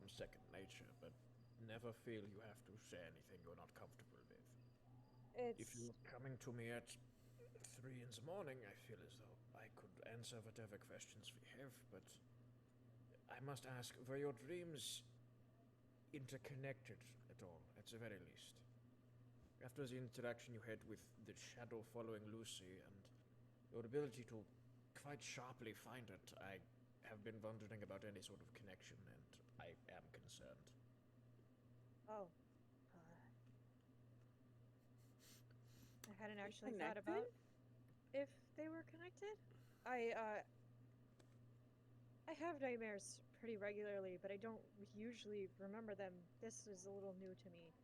become second nature, but never feel you have to say anything you're not comfortable with. If It's you're coming to me at 3 in the morning, I feel as though I could answer whatever questions we have, but I must ask, were your dreams interconnected at all, at the very least? After the interaction you had with the shadow following Lucy and your ability to quite sharply find it, I have been wondering about any sort of connection, and I am concerned. oh, uh, I hadn't They actually thought connected? about if they were connected. I uh I have nightmares pretty regularly, but I don't usually remember them. This is a little new to me.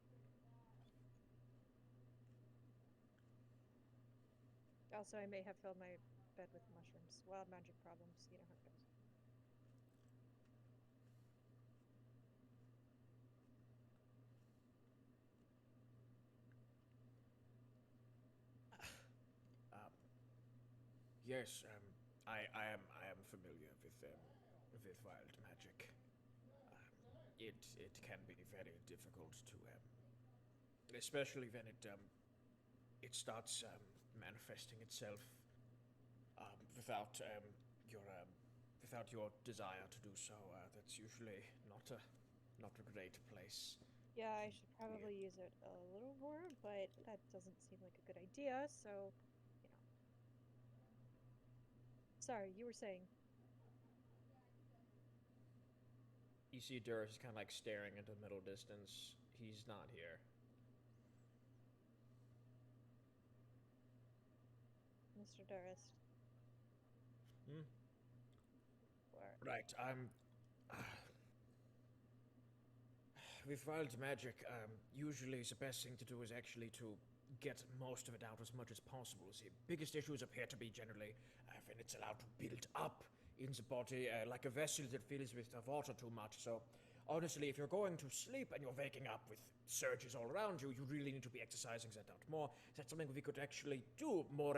Also, I may have filled my bed with mushrooms. Wild magic problems, you know how it goes. Yes, I am familiar with wild magic. It can be very difficult to especially when it starts manifesting itself without your without your desire to do so. That's usually not a great place Yeah, I to should be. probably use it a little more, but that doesn't seem like a good idea, so, you know. Sorry, you were saying. You see Durst kind of like staring into the middle distance. He's not here. Mr. Durst. Or Right, with wild magic, usually the best thing to do is actually to get most of it out as much as possible. The biggest issues appear to be generally when it's allowed to build up in the body, like a vessel that fills with the water too much. So, honestly, if you're going to sleep and you're waking up with surges all around you, you really need to be exercising that out more. That's something we could actually do more.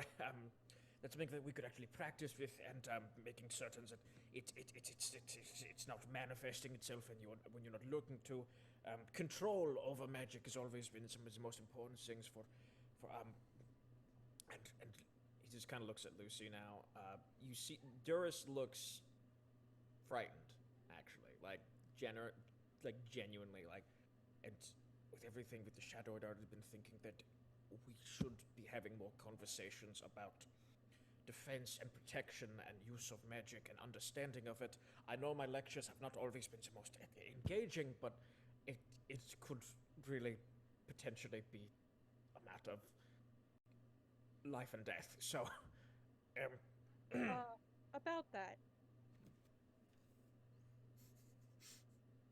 That's something that we could actually practice with, and making certain that it's not manifesting itself when you're not looking to. Control over magic has always been some of the most important things for and he just kind of looks at Lucy now. You see, Duris looks frightened, actually, like genuinely, like, and with everything with the shadow, I'd already been thinking that we should be having more conversations about defense and protection and use of magic and understanding of it. I know my lectures have not always been the most engaging, but it it could really potentially be a matter of life and death. So, um, uh about that,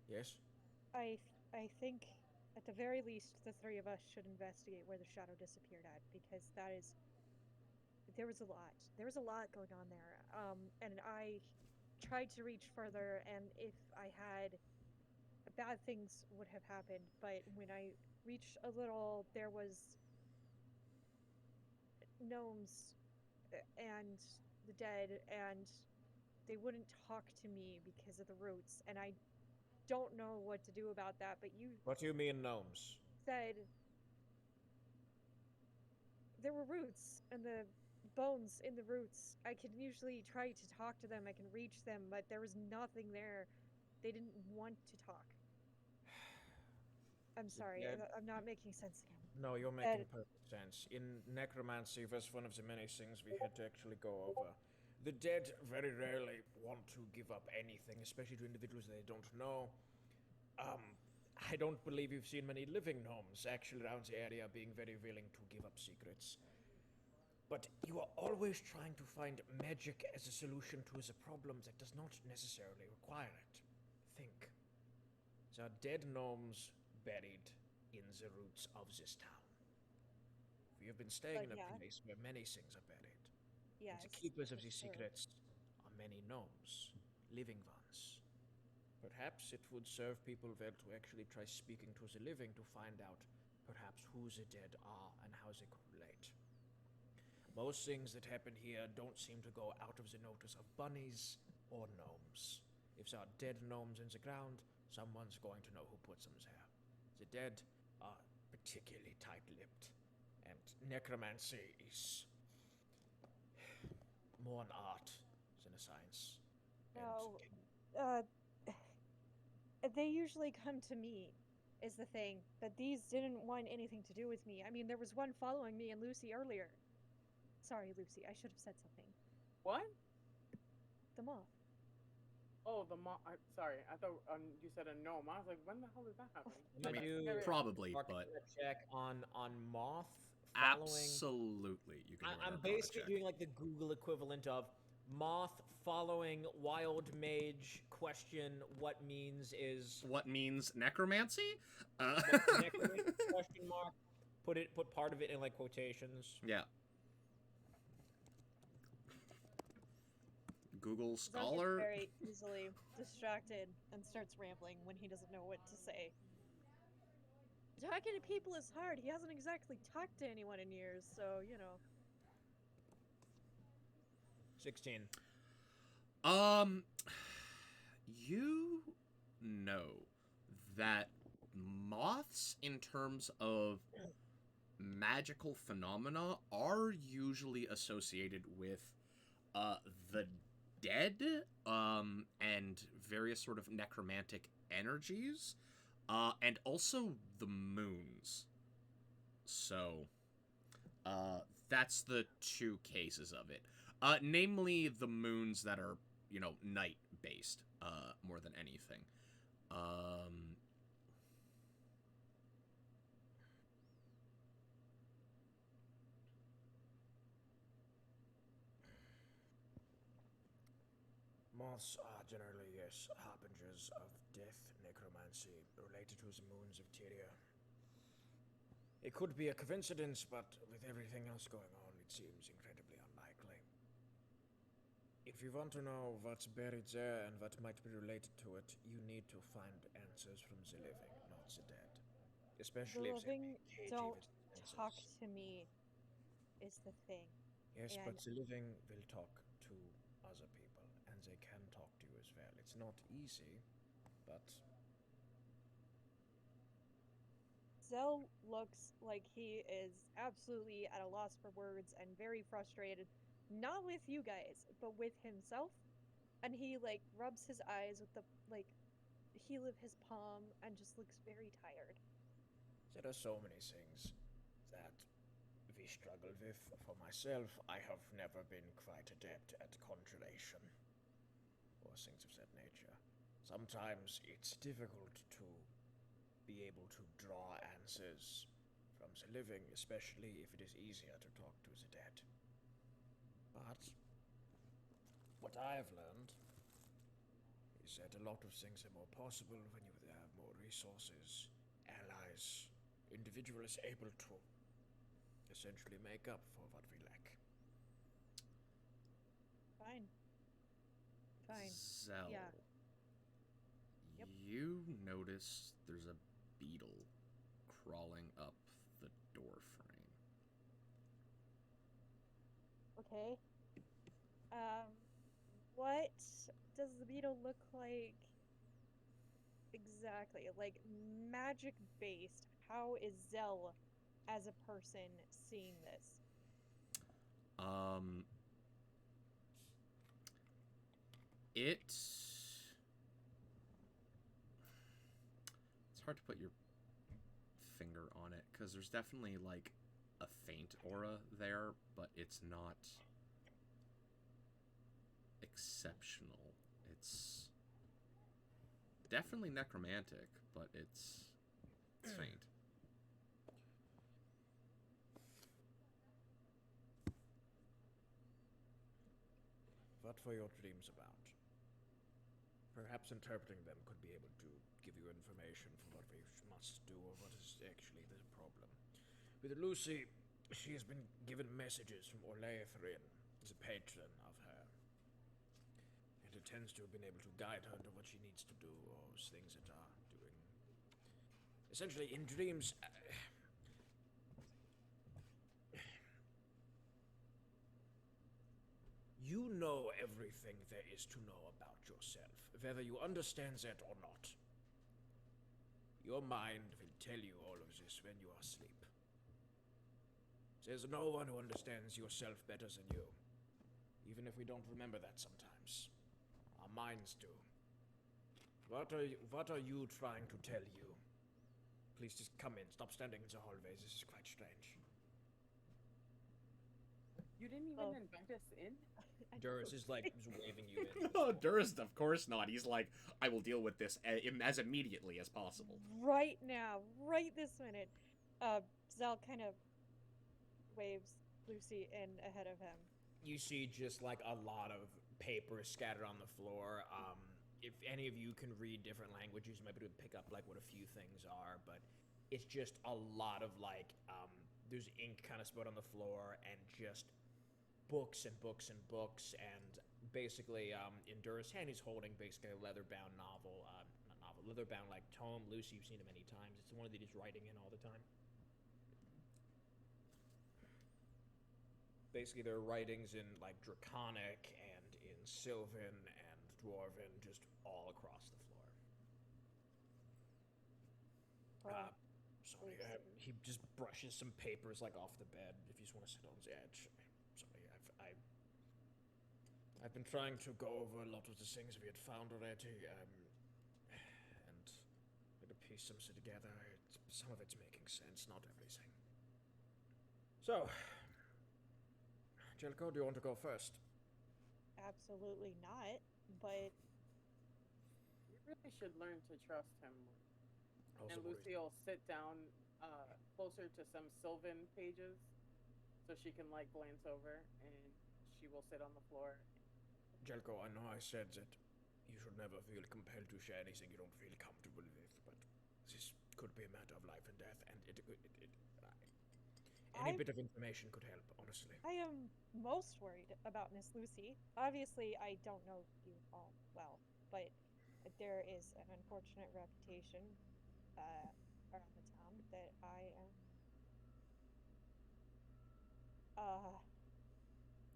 yes. I think at the very least the three of us should investigate where the shadow disappeared at because that is there was a lot. There was a lot going on there. And I tried to reach further, and if I had bad things would have happened, but when I reached a little, there was gnomes and the dead, and they wouldn't talk to me because of the roots, and I don't know what to do about that, but you What do you mean, gnomes? said there were roots and the bones in the roots. I can usually try to talk to them, I can reach them, but there was nothing there. They didn't want to talk. I'm The sorry, dead. I'm not making sense again. No, you're And making perfect sense. In necromancy, that's one of the many things we had to actually go over. The dead very rarely want to give up anything, especially to individuals they don't know. I don't believe you've seen many living gnomes actually around the area being very willing to give up secrets. But you are always trying to find magic as a solution to a problem that does not necessarily require it. Think. There are dead gnomes buried in the roots of this town. We have been staying but in a yeah, place where many things are buried, and the yes, keepers of that's these true. secrets are many gnomes, living ones. Perhaps it would serve people well to actually try speaking to the living to find out perhaps who the dead are and how they correlate. Most things that happen here don't seem to go out of the notice of bunnies or gnomes. If there are dead gnomes in the ground, someone's going to know who put them there. The dead are particularly tight-lipped, and necromancy is more an art than a science. No, uh, they usually come to me, is the thing. But these didn't want anything to do with me. I mean, there was one following me and Lucy earlier. Sorry, Lucy, I should have said something. What? The moth. Oh, the moth. Sorry, I thought you said a gnome. I was like, when the hell did that happen? I mean, probably, Mark, but a check on moth following. absolutely, you can. I'm basically doing like the Google equivalent of moth following wild mage question. What means is What means necromancy? necromancy question mark. Put part of it in like quotations. Yeah. Google Scholar. Zell gets very easily distracted and starts rambling when he doesn't know what to say. Talking to people is hard. He hasn't exactly talked to anyone in years, so, you know. 16. You know that moths, in terms of magical phenomena, are usually associated with the dead, and various sort of necromantic energies, and also the moons. So, that's the two cases of it. Namely the moons that are, night-based, more than anything. Moths are generally, yes, harbingers of death, necromancy, related to the moons of Tyria. It could be a coincidence, but with everything else going on, it seems incredibly unlikely. If you want to know what's buried there and what might be related to it, you need to find answers from the living, not the dead. Especially The if they living engage don't with talk answers. to me, is the thing. Yes, and- but the living will talk to other people, and they can talk to you as well. It's not easy, but Zell looks like he is absolutely at a loss for words and very frustrated. Not with you guys, but with himself. And he, rubs his eyes with the, heel of his palm and just looks very tired. there are so many things that we struggle with. For myself, I have never been quite adept at conjuration or things of that nature. Sometimes it's difficult to be able to draw answers from the living, especially if it is easier to talk to the dead. But what I have learned is that a lot of things are more possible when you have more resources, allies, individuals able to essentially make up for what we lack. Fine. Fine. Zell. Yeah. Yep. You notice there's a beetle crawling up the door frame. Okay. What does the beetle look like exactly? Like, magic based, how is Zell as a person seeing this? It's hard to put your finger on it, because there's definitely, a faint aura there, but it's not exceptional. It's definitely necromantic, but it's faint. What were your dreams about? Perhaps interpreting them could be able to give you information for what we must do or what is actually the problem. With Lucy, she has been given messages from Orlaithrin, the patron of her. And it tends to have been able to guide her to what she needs to do or things that are doing. Essentially, in dreams, you know everything there is to know about yourself, whether you understand that or not. Your mind will tell you all of this when you are asleep. There's no one who understands yourself better than you. Even if we don't remember that sometimes. Our minds do. What are you trying to tell you? Please just come in. Stop standing in the hallways. This is quite strange. You didn't even Oh. invite us in? Durst is like just waving you in. No, Durst, of course not. He's like, I will deal with this as immediately as possible. Right now, right this minute. Zell kind of waves Lucy in ahead of him. You see just like a lot of paper scattered on the floor. If any of you can read different languages, you might be able to pick up like what a few things are, but it's just a lot of like there's ink kind of spread on the floor and just books and books and books, and basically in Durst's hand he's holding basically a leather-bound novel, not novel, leather-bound like tome. Lucy, you've seen it many times. It's the one that he's writing in all the time. Basically, there are writings in like Draconic and in Sylvan and Dwarven, just all across the floor. Well, Sorry, he just brushes some papers like off the bed. If you just want to sit on the edge. Sorry, I've been trying to go over a lot of the things we had found already, and to piece them together. Some of it's making sense, not everything. So, Jellicoe, do you want to go first? absolutely not. But You really should learn to trust him more. Also And worries- Lucy will sit down closer to some Sylvan pages so she can like glance over, and she will sit on the floor. Jelko, I know I said that you should never feel compelled to share anything you don't feel comfortable with, but this could be a matter of life and death, and any I- bit of information could help, honestly. I am most worried about Miss Lucy. Obviously, I don't know you all well, but there is an unfortunate reputation around the town that I am.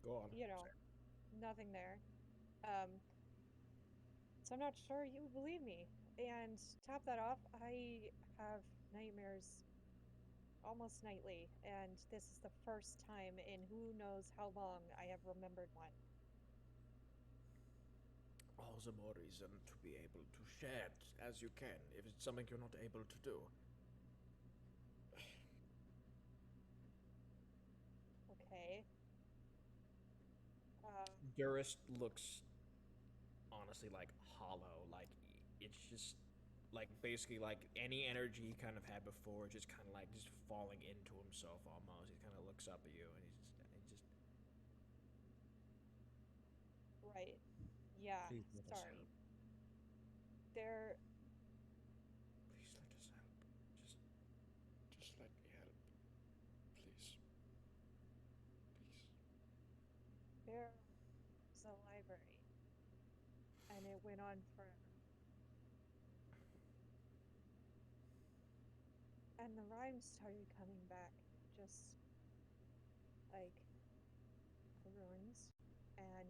Go on. You know, nothing there. So I'm not sure you would believe me. And to top that off, I have nightmares almost nightly, and this is the first time in who knows how long I have remembered one. All the more reason to be able to share it as you can, if it's something you're not able to do. Okay. Durst looks honestly like hollow, like it's just like basically like any energy he kind of had before, just kind of like just falling into himself almost. He kind of looks up at you and he just Right. Yeah. Please let us Sorry. help. There. Please let us help. Just let me help. Please. Please. There was a library, and it went on forever. And the rhymes started coming back, just like the ruins. And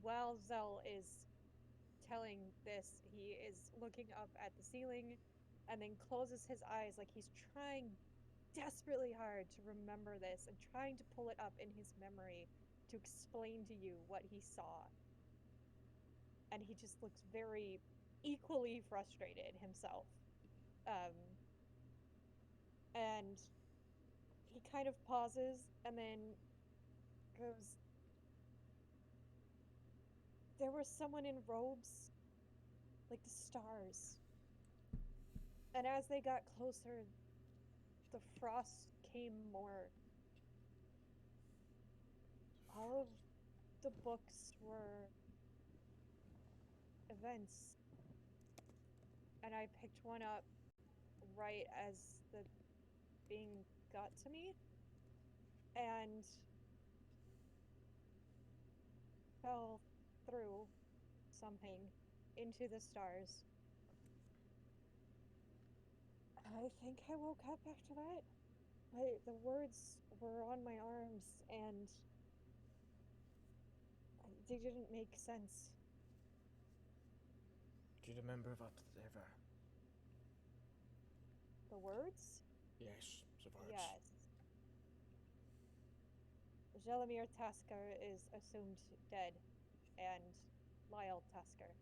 while Zell is telling this, he is looking up at the ceiling and then closes his eyes like he's trying desperately hard to remember this and trying to pull it up in his memory to explain to you what he saw. And he just looks very equally frustrated himself. And he kind of pauses and then goes, there was someone in robes, like the stars. And as they got closer, the frost came more. All of the books were events. And I picked one up right as the being got to me and fell through something into the stars. I think I woke up after that. The words were on my arms and they didn't make sense. Do you remember whatever. The words? Yes, the words. Yes. Jelimir Tasker is assumed dead, and Lyle Tasker.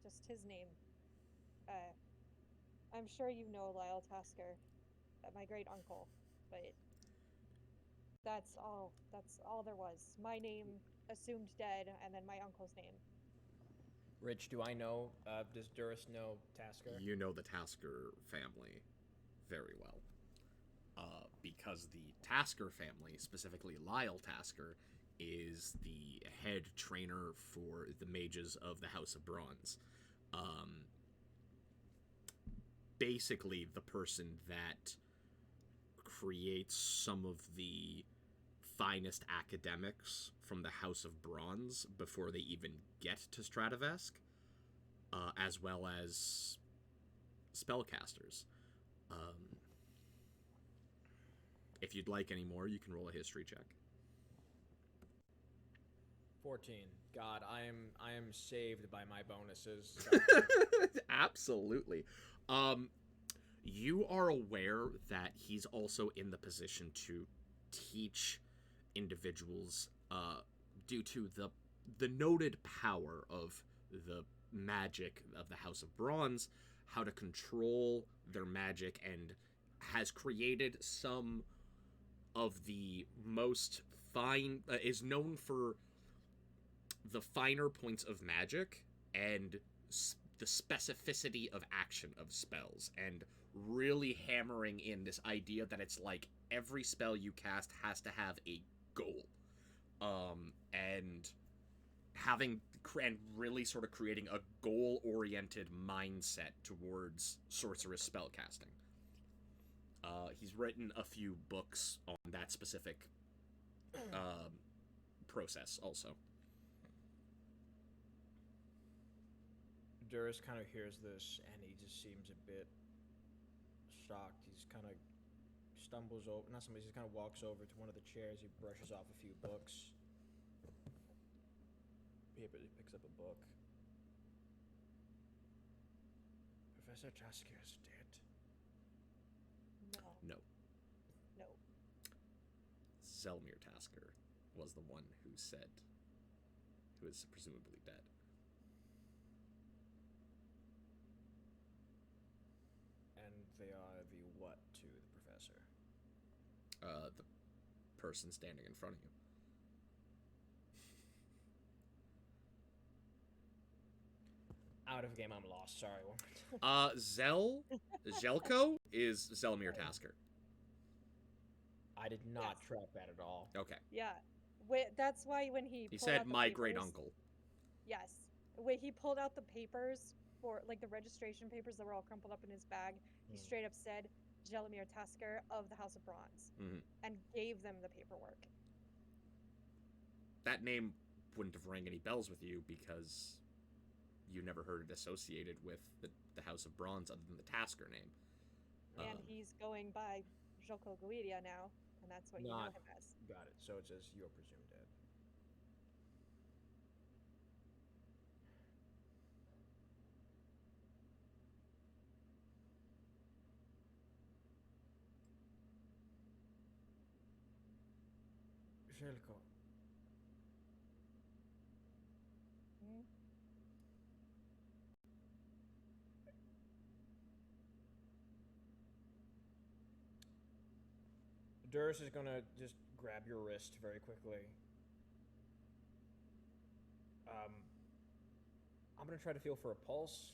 Just his name. I'm sure you know Lyle Tasker, my great uncle, but that's all there was. My name, assumed dead, and then my uncle's name. Rich, do I know, does Duras know Tasker? You know the Tasker family very well. Because the Tasker family, specifically Lyle Tasker, is the head trainer for the mages of the House of Bronze. Basically, the person that creates some of the finest academics from the House of Bronze before they even get to Stratovesk, as well as spellcasters. If you'd like any more, you can roll a history check. 14. God, I am saved by my bonuses. Absolutely. You are aware that he's also in the position to teach individuals, due to the noted power of the magic of the House of Bronze, how to control their magic, and has created some of the most is known for the finer points of magic and the specificity of action of spells, and really hammering in this idea that it's like every spell you cast has to have a goal, and really sort of creating a goal-oriented mindset towards sorceress spellcasting. He's written a few books on that specific process also. Duras kind of hears this, and he just seems a bit shocked. He's kind of he just kind of walks over to one of the chairs. He brushes off a few books. He picks up a book. Professor Tasker is dead. No. No. Zelmir Tasker was the one who is presumably dead. And they are the what to the professor? The person standing in front of you. Out of game, I'm lost. Sorry. One more time. Zelko is Zelmir Tasker. I did not Yes. track that at all. Okay. Yeah. That's why when he He pulled said out the my papers, great uncle. Yes. When he pulled out the papers for like the registration papers that were all crumpled up in his bag, he straight up said Jelimir Tasker of the House of Bronze, and gave them the paperwork. That name wouldn't have rang any bells with you because you never heard it associated with the House of Bronze other than the Tasker name. And he's going by Joko Guidia now, and that's what you know him as. Got it. So it says you're presumed dead. Jelko. Mhm. Duras is gonna just grab your wrist very quickly. I'm gonna try to feel for a pulse.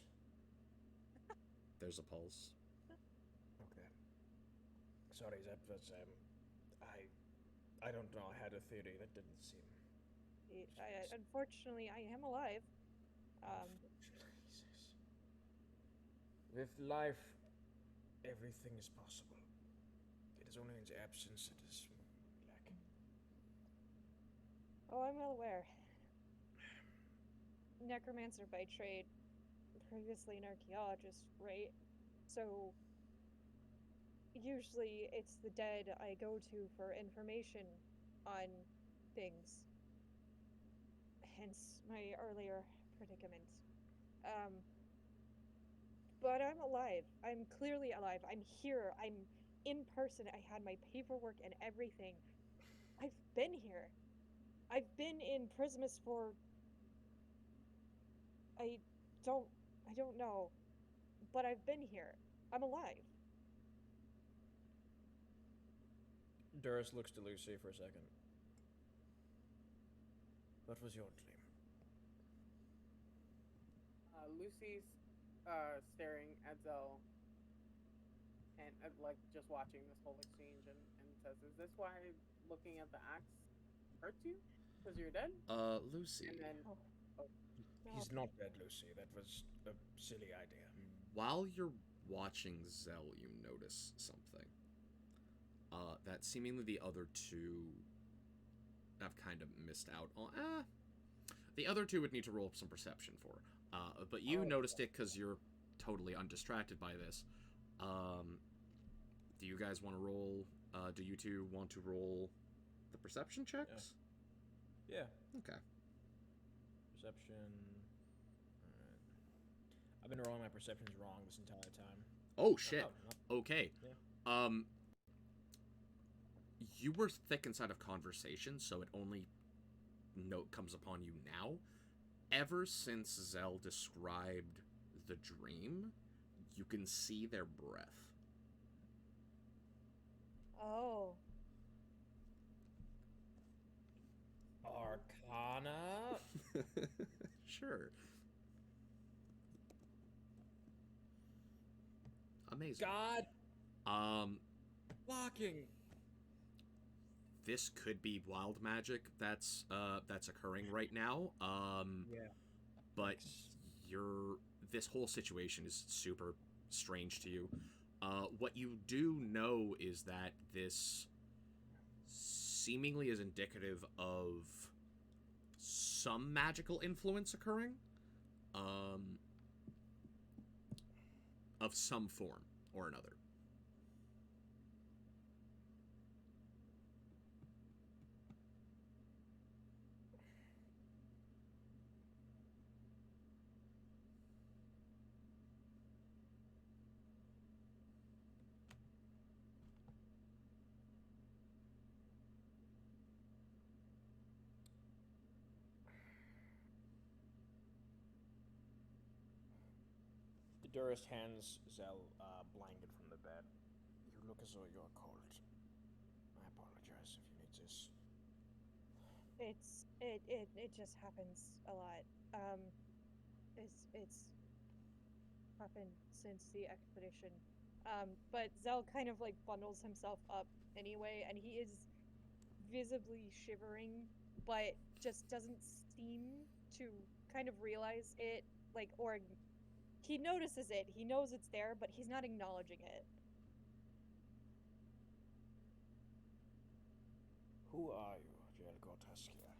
There's a pulse. Okay. Sorry, that's I don't know. I had a theory that didn't seem. Unfortunately, I am alive. Jesus. With life, everything is possible. It is only in the absence it is lacking. Oh, I'm well aware. Necromancer by trade, previously an archaeologist, right? So usually it's the dead I go to for information on things. Hence my earlier predicament. but I'm alive. I'm clearly alive. I'm here. I'm in person. I had my paperwork and everything. I've been here. I've been in Prismus for I don't I don't know, but I've been here. I'm alive. Duras looks to Lucy for a second. What was your dream? Lucy's staring at Zell and like just watching this whole exchange and says, "Is this why looking at the axe hurts you? Because you're dead?" Lucy. And then Oh, no. He's not dead, Lucy. That was a silly idea. While you're watching Zell, you notice something. That seemingly the other two have kind of missed out on. The other two would need to roll up some perception for. But you noticed it because you're totally undistracted by this. Do you guys want to roll? Do you two want to roll the perception checks? Yeah. Okay. Perception. Alright. I've been rolling my perceptions wrong this entire time. Oh shit. Oh, Okay. Yeah. You were thick inside of conversation, so it only note comes upon you now. Ever since Zell described the dream, you can see their breath. Oh. Arcana. Sure. Amazing. God. Blocking. This could be wild magic that's occurring right now. Yeah. But this whole situation is super strange to you. What you do know is that this seemingly is indicative of some magical influence occurring, of some form or another. Duras hands Zell a blanket from the bed. You look as though you're cold. I apologize if you need this. It just happens a lot. It's happened since the expedition. But Zell kind of like bundles himself up anyway, and he is visibly shivering, but just doesn't seem to kind of realize it, like, or he notices it, he knows it's there, but he's not acknowledging it. Who are you, Jelgo Taskia?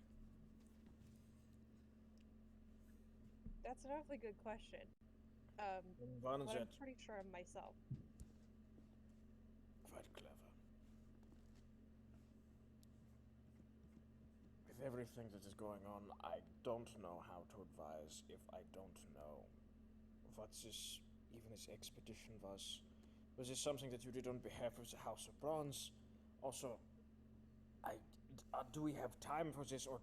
That's an awfully good question. One But that I'm pretty sure of myself. quite clever. With everything that is going on, I don't know how to advise if I don't know what this, even this expedition was. Was this something that you did on behalf of the House of Bronze? Also, do we have time for this, or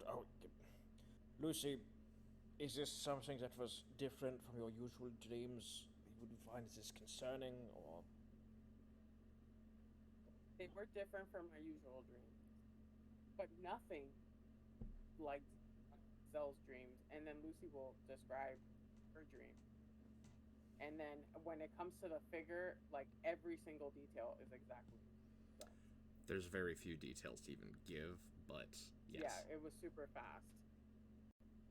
Lucy, is this something that was different from your usual dreams? Would you find this concerning, or? they were different from our usual dreams, but nothing like Zell's dreams. And then Lucy will describe her dream. And then when it comes to the figure, like every single detail is exactly so. There's very few details to even give, but yes. Yeah, it was super fast.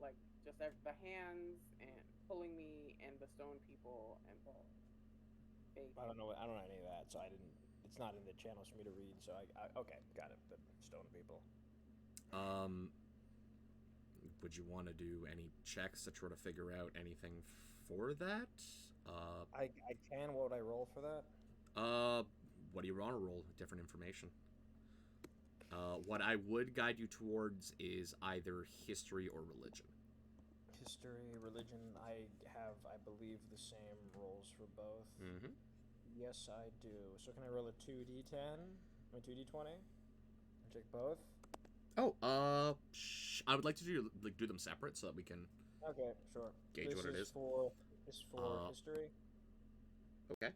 Like just the hands and pulling me and the stone people and the big. I don't know any of that, so I didn't. It's not in the channels for me to read, so I okay, got it. The stone people. Would you want to do any checks to try to figure out anything for that? I can. What would I roll for that? What do you want to roll? Different information. What I would guide you towards is either history or religion. history, religion, I have, I believe, the same rolls for both. Mm-hmm. Yes, I do. So can I roll a 2d10? A 2d20? And check both? Oh, I would like to do them separate so that we can Okay, sure. gauge This what it is. This is for history. Okay.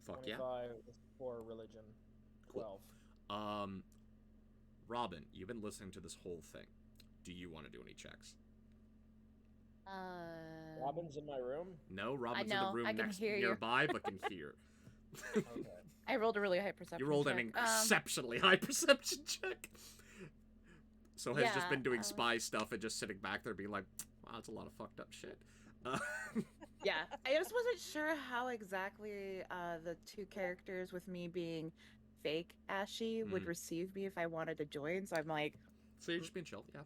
Fuck 25 is for religion. Cool. 12. Robin, you've been listening to this whole thing. Do you want to do any checks? Robin's in my room? No, Robin's in know, the room I can next hear you. nearby, but can hear. Okay. I rolled a really high perception You rolled check. an exceptionally high perception check. So has just Yeah, been doing spy stuff and just sitting back there being like, wow, that's a lot of fucked up shit. Yeah, I just wasn't sure how exactly the two characters with me being fake Ashy would receive me if I wanted to join. So I'm like, So you're just being chill, yeah.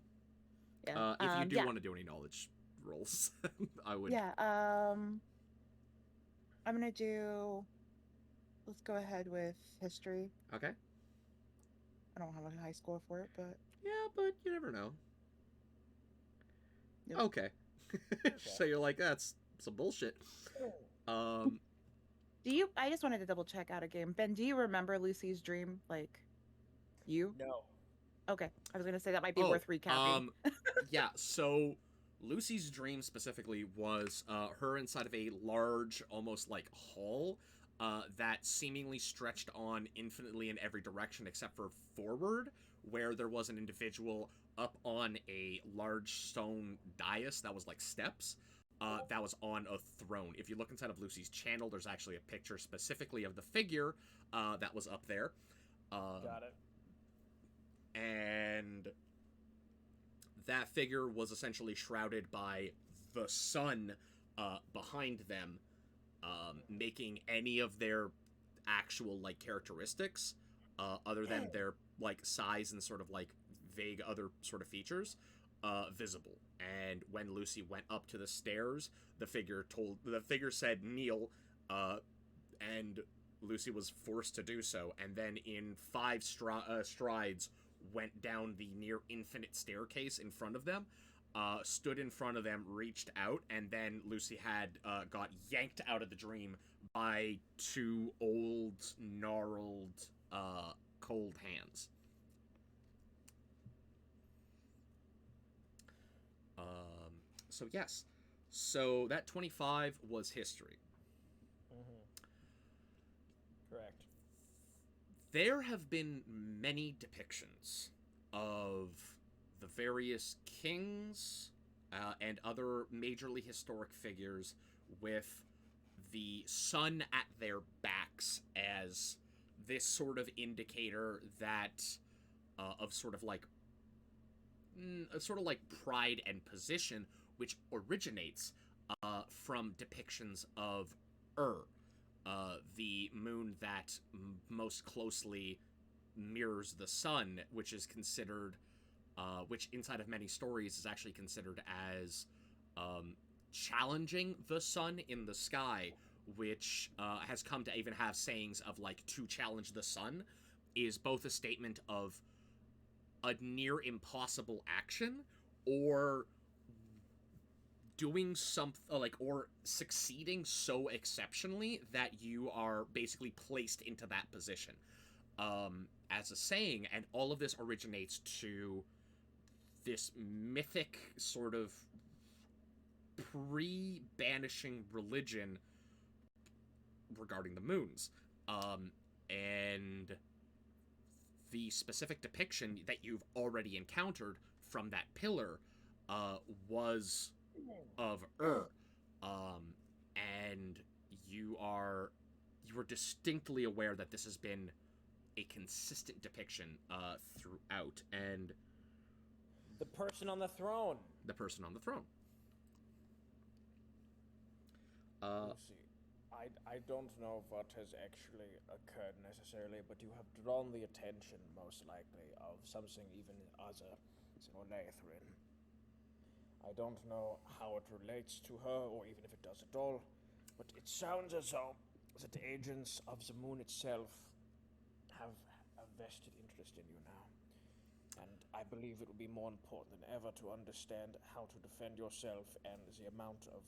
yeah. If you do yeah. want to do any knowledge rolls, I would. Yeah. I'm gonna do. Let's go ahead with history. Okay. I don't have a high score for it, but Yeah, but you never know. Nope. Okay. So you're like, that's some bullshit. do you? I just wanted to double check out a game. Ben, do you remember Lucy's dream? Like, you? No. Okay, I was gonna say that might be worth recapping. Yeah. So Lucy's dream specifically was her inside of a large, almost like hall, that seemingly stretched on infinitely in every direction except for forward, where there was an individual up on a large stone dais that was like steps. That was on a throne. If you look inside of Lucy's channel, there's actually a picture specifically of the figure that was up there. Got it. And that figure was essentially shrouded by the sun behind them, making any of their actual like characteristics, other than their like size and sort of like vague other sort of features, visible. And when Lucy went up to the stairs, the figure said kneel, and Lucy was forced to do so, and then in 5 strides went down the near infinite staircase in front of them, stood in front of them, reached out, and then Lucy had got yanked out of the dream by 2 old, gnarled, cold hands. So yes. So that 25 was history. Correct. There have been many depictions of the various kings and other majorly historic figures with the sun at their backs as this sort of indicator that of sort of like pride and position, which originates from depictions of the moon that most closely mirrors the sun, which is considered, which inside of many stories is actually considered as challenging the sun in the sky, which has come to even have sayings of like, to challenge the sun is both a statement of a near impossible action or doing something or succeeding so exceptionally that you are basically placed into that position as a saying. And all of this originates to this mythic sort of pre-banishing religion regarding the moons, and the specific depiction that you've already encountered from that pillar was of and you are distinctly aware that this has been a consistent depiction throughout. And The person on the throne. the person on the throne. Lucy, I don't know what has actually occurred necessarily, but you have drawn the attention, most likely, of something even other than Olathryn. I don't know how it relates to her, or even if it does at all, but it sounds as though that the agents of the moon itself have a vested interest in you now. And I believe it would be more important than ever to understand how to defend yourself and the amount of